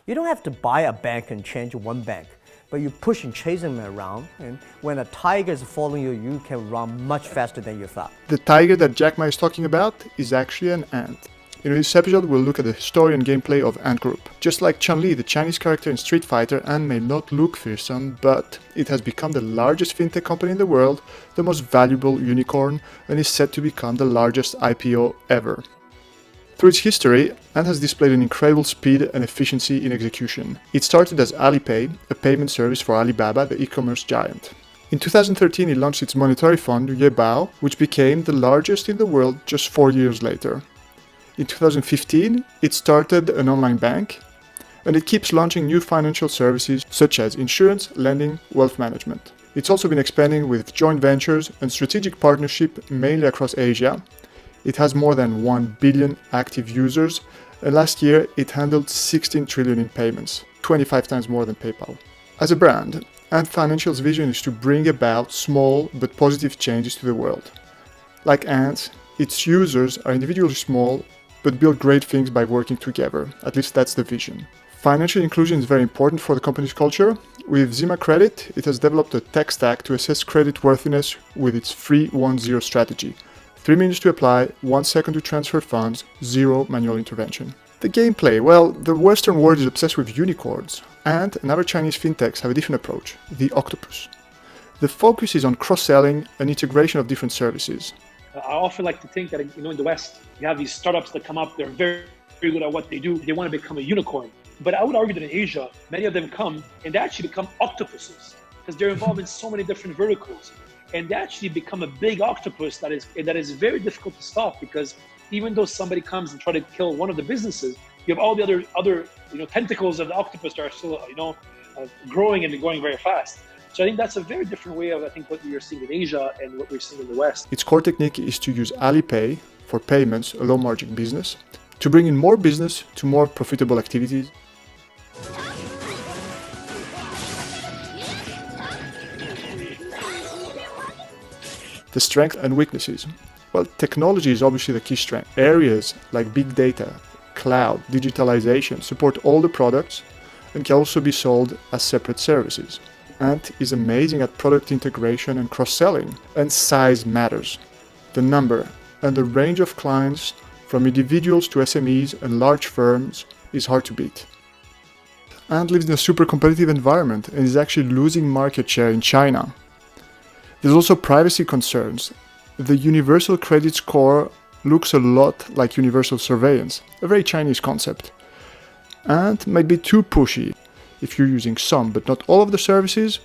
You don't have to buy a bank and change one bank, but you push and chase them around, and when a tiger is following you, you can run much faster than you thought. The tiger that Jack Ma is talking about is actually an ant. In this episode, we'll look at the story and gameplay of Ant Group. Just like Chun-Li, the Chinese character in Street Fighter, Ant may not look fearsome, but it has become the largest fintech company in the world, the most valuable unicorn, and is set to become the largest IPO ever. Through its history, Ant has displayed an incredible speed and efficiency in execution. It started as Alipay, a payment service for Alibaba, the e-commerce giant. In 2013, it launched its monetary fund, Yuebao, which became the largest in the world just 4 years later. In 2015, it started an online bank, and it keeps launching new financial services such as insurance, lending, wealth management. It's also been expanding with joint ventures and strategic partnership mainly across Asia. It has more than 1 billion active users, and last year it handled 16 trillion in payments, 25 times more than PayPal. As a brand, Ant Financial's vision is to bring about small but positive changes to the world. Like Ant, its users are individually small but build great things by working together. At least that's the vision. Financial inclusion is very important for the company's culture. With Zima Credit, it has developed a tech stack to assess credit worthiness with its 3-1-0 strategy. 3 minutes to apply, 1 second to transfer funds, 0 manual intervention. The gameplay, well, the Western world is obsessed with unicorns, and other Chinese fintechs have a different approach, the octopus. The focus is on cross-selling and integration of different services. I often like to think that, in the West, you have these startups that come up, they're very, very good at what they do. They want to become a unicorn. But I would argue that in Asia, many of them come and they actually become octopuses because they're involved in so many different verticals. And they actually become a big octopus that is very difficult to stop, because even though somebody comes and try to kill one of the businesses, you have all the other tentacles of the octopus that are still growing and growing very fast. So I think that's a very different way of, what we are seeing in Asia and what we're seeing in the West. Its core technique is to use Alipay for payments, a low-margin business, to bring in more business to more profitable activities. The strengths and weaknesses. Well, technology is obviously the key strength. Areas like big data, cloud, digitalization support all the products and can also be sold as separate services. Ant is amazing at product integration and cross-selling, and size matters. The number and the range of clients, from individuals to SMEs and large firms, is hard to beat. Ant lives in a super competitive environment and is actually losing market share in China. There's also privacy concerns. The universal credit score looks a lot like universal surveillance, a very Chinese concept. Ant might be too pushy. If you're using some but not all of the services,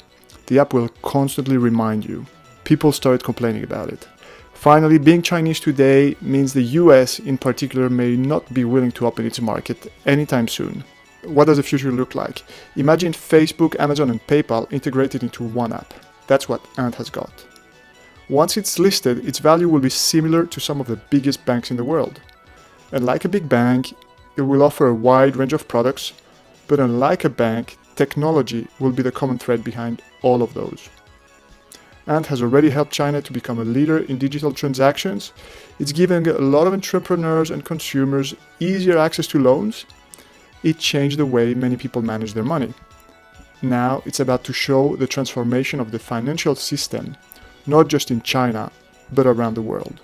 the app will constantly remind you. People started complaining about it. Finally, being Chinese today means the US in particular may not be willing to open its market anytime soon. What does the future look like? Imagine Facebook, Amazon and PayPal integrated into one app. That's what Ant has got. Once it's listed, its value will be similar to some of the biggest banks in the world. And like a big bank, it will offer a wide range of products, but unlike a bank, technology will be the common thread behind all of those. Ant has already helped China to become a leader in digital transactions. It's giving a lot of entrepreneurs and consumers easier access to loans. It changed the way many people manage their money. Now it's about to show the transformation of the financial system, not just in China, but around the world.